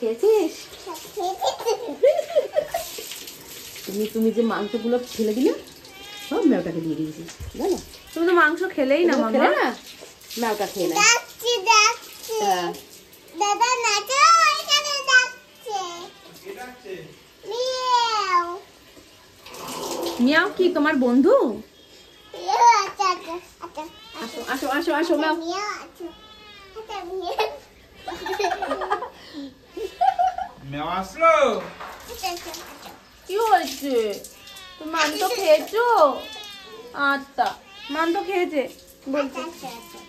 খেয়েছিস? তুমি যে মাংসগুলো ফেলে দিলে সব মেয়েটাকে দিয়ে দিয়েছিস, জানো? তুমি তো মাংস খেলেই না মামা। না মেয়েটা খেয়ে না। দাদা নাচো, এখানে যাচ্ছে। মিয়াও। মিয়াও কি তোমার বন্ধু? আচ্ছা আচ্ছা আচ্ছা। আসো আসো আসো আসো মিয়াও। মিয়াও আচ্ছা। আচ্ছা মিয়াও। মিয়াও আসলো। আচ্ছা আচ্ছা। কি হয়েছে? তুমি মাংস খেয়েছো? আচ্ছা মাংস খেয়েছে বলছি। আচ্ছা আচ্ছা।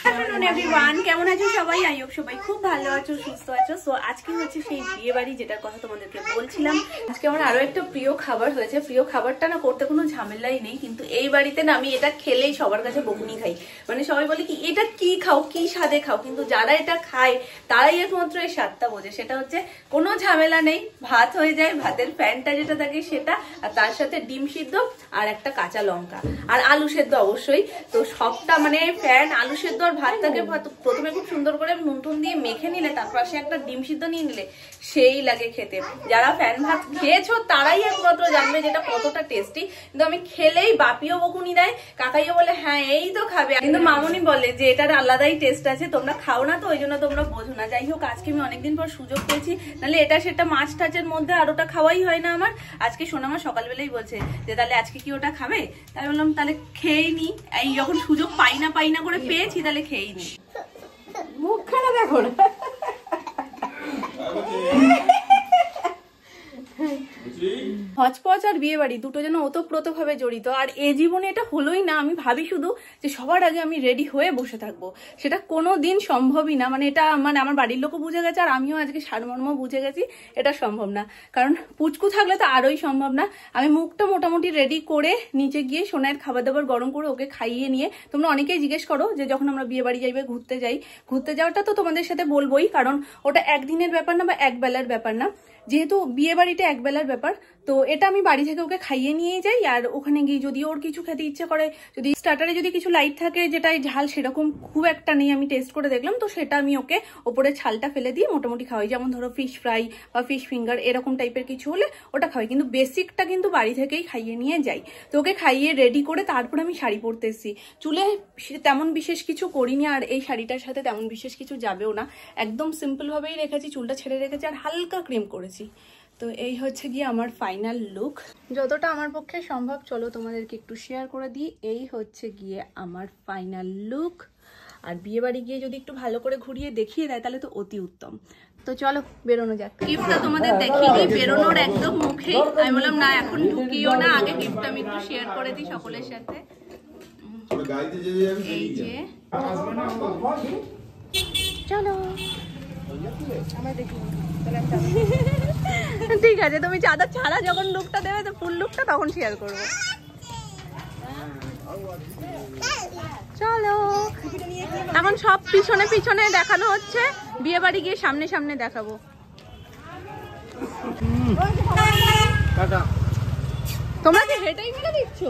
Afternoon everyone, কেমন আছো সবাই? আই হোপ সবাই খুব ভালো আছো, সুস্থ আছো। সো আজকে হচ্ছে সেই বিয়ে বাড়ি যেটার কথা তোমাদেরকে বলছিলাম। আজকে আমার আরো একটা প্রিয় খাবার হয়েছে। প্রিয় খাবারটা না করতে কোনো ঝামেলাই নেই, কিন্তু এই বাড়িতে না আমি এটা খেলেই সবার কাছে বকুনি খাই। মানে সবাই বলে কি এটা কি খাও, কি স্বাদে খাও, কিন্তু যারা এটা খায় তারাই একমাত্র এই স্বাদটা বোঝে। সেটা হচ্ছে কোনো ঝামেলা নেই, ভাত হয়ে যায়, ভাতের ফ্যানটা যেটা থাকে সেটা, আর তার সাথে ডিম সিদ্ধ আর একটা কাঁচা লঙ্কা আর আলু সেদ্ধ অবশ্যই। তো সবটা মানে ফ্যান, আলু সেদ্ধ আর ভাতটাকে প্রথমে খুব সুন্দর করে নুন টুন দিয়ে মেখে নিলে, তারপর সে একটা ডিম সিদ্ধ নিয়ে নিলে সেই লাগে খেতে। যারা ফ্যান ভাত খেয়েছো তারাই একমাত্র জানবে যেটা কতটা টেস্টি। কিন্তু আমি খেলেই বাপিও বকুনি দেয়, কাকাইও বলে হ্যাঁ এই তো খাবে, কিন্তু মামনি বলে যে এটার আলাদাই টেস্ট আছে, তোমরা খাও না তো ওই জন্য তোমরা বোঝো না। যাই হোক, আজকে আমি অনেকদিন পর সুযোগ পেয়েছি, নাহলে এটা সেটা মাছ টাচের মধ্যে আর ওটা খাওয়াই হয় না আমার। আজকে সোনামা সকালবেলাই বলছে যে তাহলে আজকে কি ওটা খাবে, তাই বললাম তাহলে খেয়েই নি। এই যখন সুযোগ পাই না করে পেয়েছি তাহলে খেয়েই নি। মুখখানা দেখো না। হজপচ আর বিয়ে বাড়ি দুটো যেন ওতপ্রোতভাবে জড়িত, আর এ জীবনে এটা হলোই না। আমি ভাবি শুধু যে সবার আগে আমি রেডি হয়ে বসে থাকবো, সেটা কোনো দিন সম্ভবই না। মানে এটা মানে আমার বাড়ির লোকও বুঝে গেছে, আর আমিও আজকে সারমর্ম বুঝে গেছি এটা সম্ভব না। কারণ পুচকু থাকলে তো আরোই সম্ভব না। আমি মুখটা মোটামুটি রেডি করে নিচে গিয়ে সোনার খাবার দাবার গরম করে ওকে খাইয়ে নিয়ে, তোমরা অনেকেই জিজ্ঞেস করো যে যখন আমরা বিয়ে বাড়ি যাইবে ঘুরতে যাওয়াটা তো তোমাদের সাথে বলবোই, কারণ ওটা একদিনের ব্যাপার না বা এক বেলার ব্যাপার না। যেহেতু বিয়ে বাড়িটা এক বেলার ব্যাপার, তো এটা আমি বাড়ি থেকে ওকে খাইয়ে নিয়ে যাই। আর ওখানে গিয়ে যদি ওর কিছু খেতে ইচ্ছে করে, যদি স্টার্টারে যদি কিছু লাইট থাকে যেটাই ঝাল সেরকম খুব একটা নেই, আমি টেস্ট করে দেখলাম, তো সেটা আমি ওকে ওপরে ছালটা ফেলে দিয়ে মোটামুটি খাওয়াই। যেমন ধরো ফিশ ফ্রাই বা ফিশ ফিঙ্গার এরকম টাইপের কিছু হলে ওটা খাওয়াই, কিন্তু বেসিকটা কিন্তু বাড়ি থেকেই খাইয়ে নিয়ে যাই। তো ওকে খাইয়ে রেডি করে তারপরে আমি শাড়ি পরতে এসেছি। চুলে তেমন বিশেষ কিছু করিনি, আর এই শাড়িটার সাথে তেমন বিশেষ কিছু যাবেও না, একদম সিম্পল ভাবেই রেখেছি, চুলটা ছেড়ে রেখেছি আর হালকা ক্রিম করেছি। তো এই হচ্ছে গিয়ে আমার ফাইনাল লুক, যতটা আমার পক্ষে সম্ভব। চলো তোমাদেরকে একটু শেয়ার করে দিই। এই হচ্ছে গিয়ে আমার ফাইনাল লুক। আর বিয়ে বাড়ি গিয়ে যদি একটু ভালো করে ঘুরিয়ে দেখিয়ে দেয় তাহলে তো অতি উত্তম। তো চলো বেরোনো যাক। গিফটটা তোমাদের দেখিয়ে দিই বেরোনোর একদম মুখেই। আমি বললাম না এখন ঢুকিও না, আগে গিফটটা আমি একটু শেয়ার করে দিই সকলের সাথে। এই যে চলো ঠিক আছে, তুমি চাদর ছাড়া যখন লুকটা দেবে তো ফুল লুকটা তখন শেয়ার করবো। চলো এখন সব পিছনে পিছনে দেখানো হচ্ছে, বিয়ে বাড়ি গিয়ে সামনে সামনে দেখাবো। তোমরা কি হেঁটেই মিলে দিচ্ছ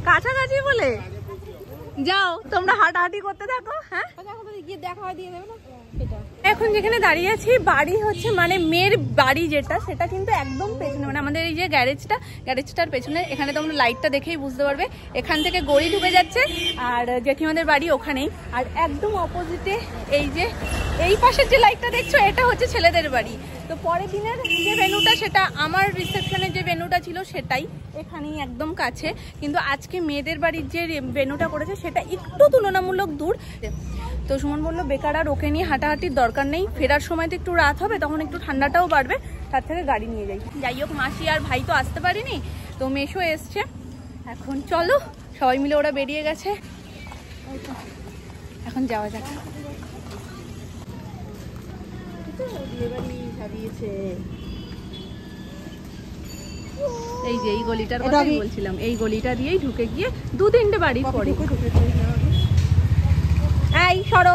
কাছাকাছি বলে? যাও তোমরা হাঁটাহাঁটি করতে থাকো। হ্যাঁ এখন যেখানে দাঁড়িয়ে আছি বাড়ি হচ্ছে মানে মেয়ের বাড়ি যেটা, সেটা কিন্তু একদম পেছনে, মানে আমাদের এই যে গ্যারেজটার পেছনে। এখানে তোমরা লাইটটা দেখেই বুঝতে পারবে, এখান থেকে গড়ি ঢুকে যাচ্ছে আর জেঠিমাদের বাড়ি ওখানেই। আর একদম অপোজিটে এই যে এই পাশের যে লাইটটা দেখছো এটা হচ্ছে ছেলেদের বাড়ি। তো পরের দিনের যে ভেন্যুটা সেটা আমার রিসেপশনের যে ভেন্যুটা ছিল সেটাই এখানেই একদম কাছে, কিন্তু আজকে মেয়েদের বাড়ির যে ভেন্যুটা করেছে সেটা একটু তুলনামূলক দূর। তো সুমন বললো বেকার আর ওকে নিয়ে হাঁটাহাঁটির দরকার নেই, ফেরার সময় তো একটু রাত হবে, তখন একটু ঠান্ডাটাও বাড়বে, তার থেকে গাড়ি নিয়ে যাই। যাই হোক মাসি আর ভাই তো আসতে পারিনি, তো মেশো এসছে। এখন চলো সবাই মিলে ওরা বেরিয়ে গেছে, এখন যাওয়া যাক। এই যে এই গলিটার কথাই বলছিলাম, এই গলিটা দিয়েই ঢুকে গিয়ে 2-3টে বাড়ির পরে। এই সরো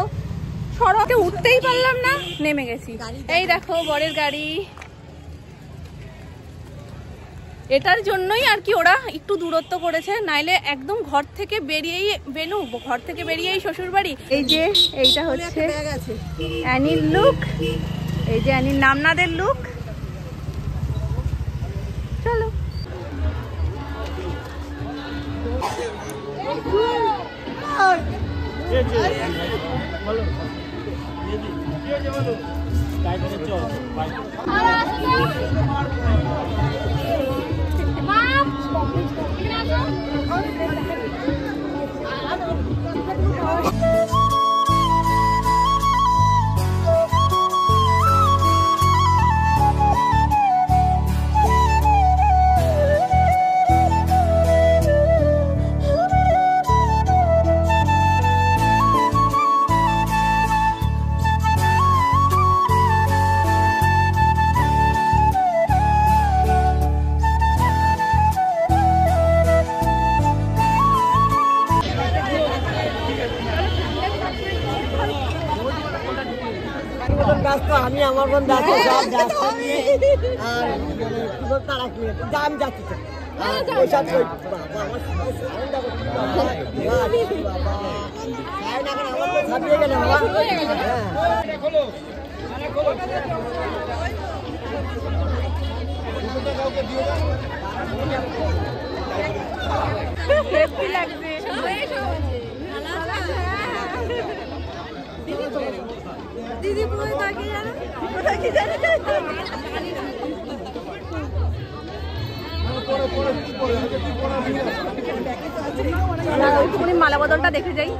সরোকে উঠতেই পারলাম না, নেমে গেছি। এই দেখো বরের গাড়ি, এটার জন্যই আর কি ওরা একটু দূরত্ব করেছে, নাইলে একদম ঘর থেকে বেরিয়েই শ্বশুর বাড়ি। এই যে এইটা হচ্ছে অ্যানির লুক, এই যে অ্যানির নামনাদের লুক। চলো আমি আমার বোন যাচ্ছি সব যাচ্ছি আর তারা কি দাম যাচ্ছি তো দিদি পুরো তাকিয়ে জানো কোথায় কি জানে তুমি মালা বদলটা দেখে যাই।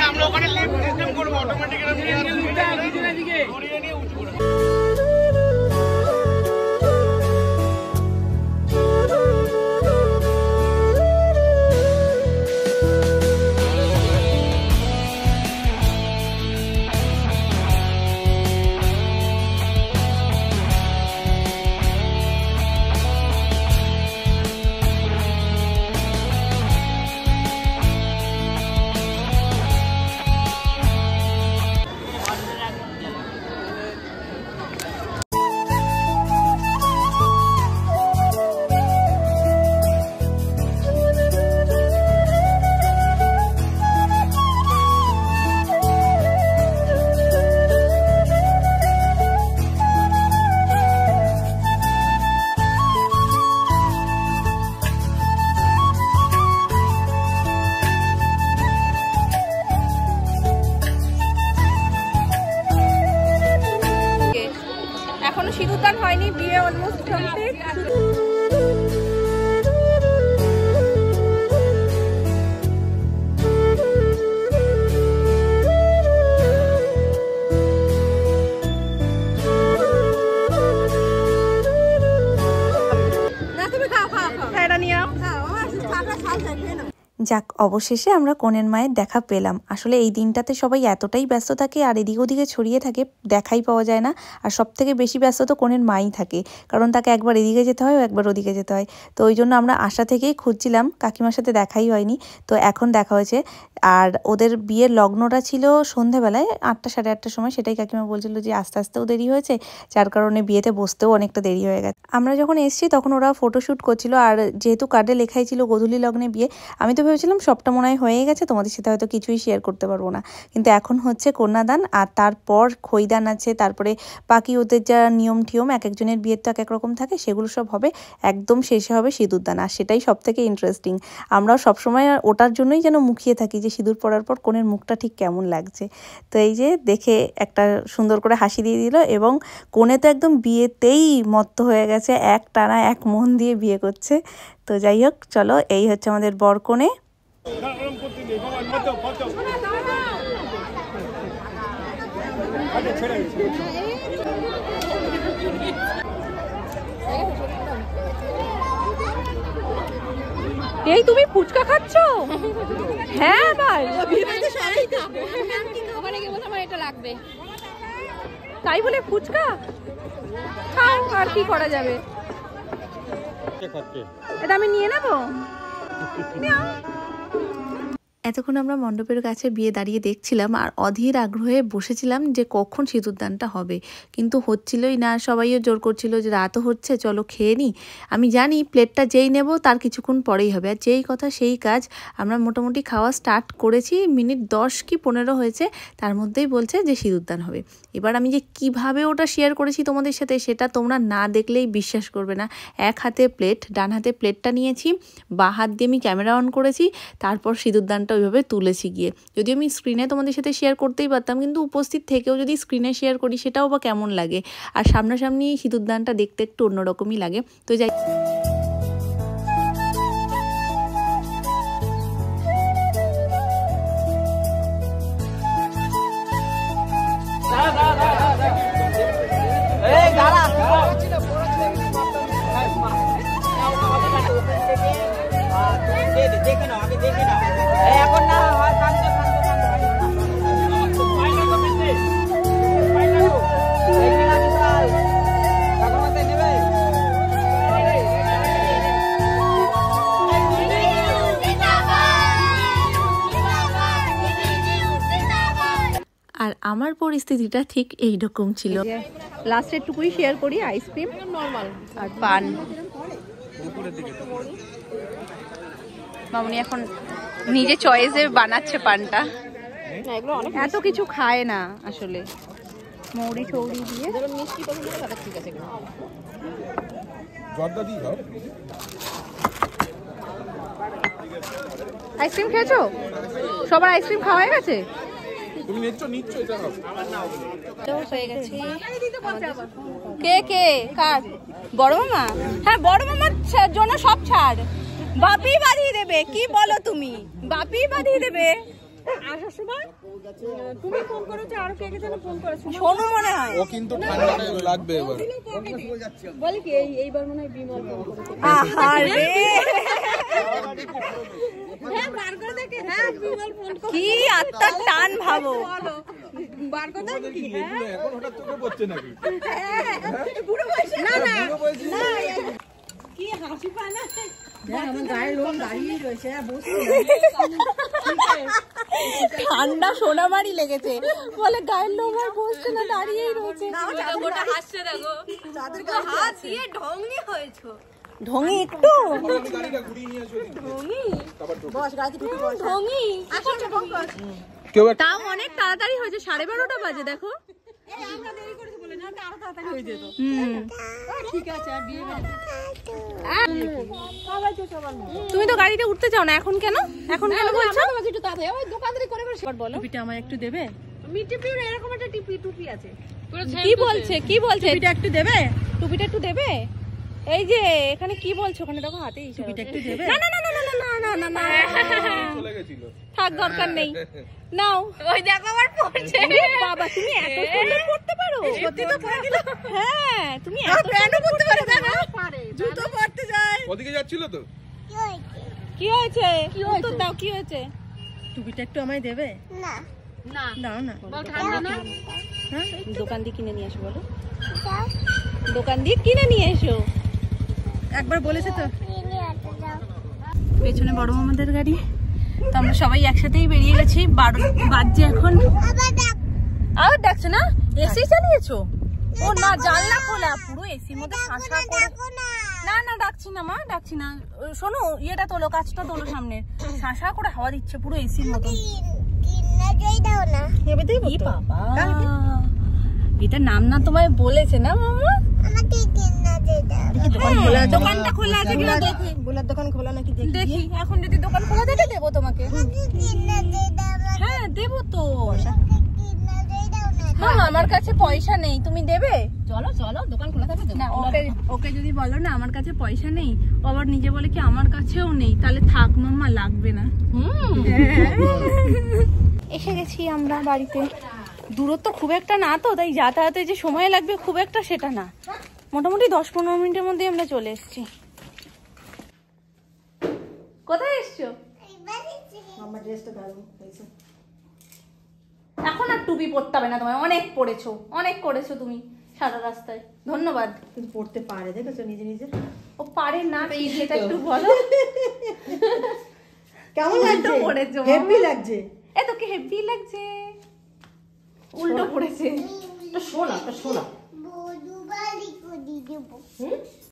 আমরা ওখানে লিফট সিস্টেম করব অটোমেটিক এখনো সিঁদুরদান হয়নি, বিয়ে অলমোস্ট কমপ্লিট। যাক, অবশেষে আমরা কনের মায়ের দেখা পেলাম। আসলে এই দিনটাতে সবাই এতটাই ব্যস্ত থাকে আর এদিক ওদিকে ছড়িয়ে থাকে, দেখাই পাওয়া যায় না। আর সব থেকে বেশি ব্যস্ত তো কনের মাই থাকে, কারণ তাকে একবার এদিকে যেতে হয়, একবার ওদিকে যেতে হয়। তো ওই জন্য আমরা আশা থেকেই খুঁজছিলাম, কাকিমার সাথে দেখাই হয়নি। তো এখন দেখা হয়েছে। আর ওদের বিয়ের লগ্নটা ছিল সন্ধ্যাবেলায় 8টা সাড়ে 8টার সময়। সেটাই কাকিমা বলছিল যে আস্তে আস্তেও দেরি হয়েছে, যার কারণে বিয়েতে বসতেও অনেকটা দেরি হয়ে গেছে। আমরা যখন এসেছি তখন ওরা ফটোশ্যুট করছিল, আর যেহেতু কার্ডে লেখাই ছিল গোধূলি লগ্নে বিয়ে, আমি তো ভেবেছিলাম সবটা মনে হয় হয়ে গেছে, তোমাদের সাথে হয়তো কিছুই শেয়ার করতে পারবো না। কিন্তু এখন হচ্ছে কন্যাদান, আর তারপর খইদান আছে, তারপরে বাকি ওদের যা নিয়ম টিয়ম, এক একজনের বিয়ের তো এক এক রকম থাকে, সেগুলো সব হবে। একদম শেষে হবে সিঁদুরদান, আর সেটাই সব থেকে ইন্টারেস্টিং। আমরাও সবসময় ওটার জন্যই যেন মুখিয়ে থাকি যে সিঁদুর পরার পর কনের মুখটা ঠিক কেমন লাগছে। তো এই যে দেখে একটা সুন্দর করে হাসি দিয়ে দিল, এবং কনে তো একদম বিয়েতেই মত্ত হয়ে গেছে, এক টানা এক মন দিয়ে বিয়ে করছে। তো যাই হোক, চলো, এই হচ্ছে আমাদের বরকনে। এই তুমি ফুচকা খাচ্ছ? হ্যাঁ, আবার তাই বলে ফুচকা খাও, আর কি করা যাবে। এটা আমি নিয়ে নেবো। এতক্ষণ আমরা মণ্ডপের কাছে বিয়ে দাঁড়িয়ে দেখছিলাম আর অধীর আগ্রহে বসেছিলাম যে কখন সিঁদুরদানটা হবে, কিন্তু হচ্ছিলই না। সবাইও জোর করছিল যে রাতও হচ্ছে, চলো খেয়ে নিই। আমি জানি প্লেটটা যেই নেব তার কিছুক্ষণ পরেই হবে, আর যেই কথা সেই কাজ। আমরা মোটামুটি খাওয়া স্টার্ট করেছি, মিনিট 10 কি 15 হয়েছে, তার মধ্যেই বলছে যে সিঁদুরদান হবে। এবার আমি যে কিভাবে ওটা শেয়ার করেছি তোমাদের সাথে সেটা তোমরা না দেখলেই বিশ্বাস করবে না। এক হাতে প্লেট, ডান হাতে প্লেটটা নিয়েছি, বাঁ হাত দিয়ে আমি ক্যামেরা অন করেছি, তারপর সিঁদুরদানটা ওইভাবে তুলেছি গিয়ে। যদি আমি স্ক্রিনে তোমাদের সাথে শেয়ার করতেই পারতাম, কিন্তু উপস্থিত থেকেও যদি স্ক্রিনে শেয়ার করি সেটাও বা কেমন লাগে। আর সামনাসামনি সিঁদুরদানটা দেখতে একটু অন্যরকমই লাগে। তো যাই দেখে নাও, আগে দেখে নাও। এখন না হয় আর আমার পরিস্থিতিটা ঠিক এইরকম ছিল। লাস্টের টুকুই শেয়ার করি, আইসক্রিম নরমাল আর পান। মামুনি এখন নিজে চয়েসে বানাচ্ছে পানটা। এত কিছু খায় না আসলে, মৌরি ঠৌরি দিয়ে। মিষ্টি পছন্দ করে তাহলে ঠিক আছে। আইসক্রিম খেয়েছো? সবার আইসক্রিম খাওয়া হয়ে গেছে? কে কে কার? বড় মামা? হ্যাঁ, বড় মামার জন্য সব ছাড়। বাপি বাঁধিয়ে দেবে। কি বলো তুমি? বাপি বাঁধিয়ে দেবে। আসার সময় তুমি ফোন করেছো, আর কে কে যেন ফোন করেছো, শোনো মনে হয়। ও কিন্তু ঠান্ডা লাগবে এবার। বলি কি এইবার মনে হয় বিমল ফোন করেছে। আহারে হ্যাঁ, বার করে দেখে। হ্যাঁ, বিমল ফোন করে। কি আত্মার টান ভাবো। বার করে দেখে কি এখন হঠাৎ তোকে বলছে নাকি? বুড়ো বয়সে না না না, কি হাসি পায় না। ঠান্ডা সোনামারি লেগেছে বলে গায়ের লোম আর বসছে না, দাঁড়িয়েই রয়েছে। ঢঙি একটু তাও অনেক তাড়াতাড়ি হয়েছে, 12:30 বাজে। দেখো তুমি তো গাড়িতে উঠতে চাও না, এখন কেন? এখন কেন বলছো? টুপিটা আমায় একটু দেবে? এরকম একটা টুপি আছে। কি বলছে? কি বলছে? টুপিটা একটু দেবে? টুপিটা একটু দেবে? এই যে এখানে কি বলছো? ওখানে দেখো হাতে টুপিটা একটু দেবে? না না না না না না না চলে গেছিল, থাক, দরকার নেই। নাও, ওই দেখো আমার পড়ছে। বাবা তুমি এত সুন্দর পড়তে পারো? সত্যি তো পড়ে দিল। হ্যাঁ, তুমি এত প্যান্টও পড়তে পারো না? পারে, জুতো পরতে যায়। ওদিকে যাচ্ছিল তো। কি হয়েছে? কি হয়েছে? দাও, কি হয়েছে? টুপিটা একটু আমায় দেবে? না না দাও না, বল ঠান্ডা না। হ্যাঁ, দোকান দিয়ে কিনে নিয়ে এসো। বলো দোকান দিয়ে কিনে নিয়ে এসো। একবার বলেছে তো। পেছনে বড় মামাদের গাড়ি, তো আমরা সবাই একসাথেই বেরিয়ে গেছি। 12 বাজছে এখন। আবার ডাকছো না? এসি চালিয়েছো? ও না, জানলা খোলা, পুরো এসির মধ্যে শাঁসা করে। না না, ডাকছি না মা, ডাকছি না। শোনো, ইয়েটা তোলো, কাজটা তোলো সামনে। শাঁসা করে হাওয়া দিচ্ছে পুরো এসির মতো। এটা নাম না তোমায় বলেছে না মামা? দোকানটা খোলা আছে কিনা দেখি। বলার দোকান খোলা নাকি দেখি। এখন যদি দোকান খোলা থাকে দেবো তোমাকে। হ্যাঁ দেবো তো। হ্যাঁ, আমার কাছে পয়সা নেই, তুমি দেবে? চলো চলো, দোকান খোলা থাকবে না। ওকে যদি বলো না আমার কাছে পয়সা নেই, ও আবার নিজে বলে কি আমার কাছেও নেই, তাহলে থাক মাম্মা, লাগবে না। এসে গেছি আমরা বাড়িতে। দূরত্ব খুব একটা না তো, তাই যাতায়াতে যে সময় লাগবে খুব একটা সেটা না। মোটামুটি 10-15 মিনিটের মধ্যে আমরা চলে এসেছি। কোথায় এসছো? এখন আর টুপি পরতে হবে না তোমায়, অনেক পড়েছো, অনেক করেছো তুমি সারা রাস্তায়। ধন্যবাদ। কিন্তু পড়তে পারে, দেখেছো নিজে নিজে। ও পারে না, সেটা একটু বলো। কেমন লাগছে? উল্টো পড়েছে, মামা। হেভি লাগছে। এ তোকে হেভি লাগছে। উল্টো পড়েছে। তো শোনা বধু বাড়ি করে দেবো। হুম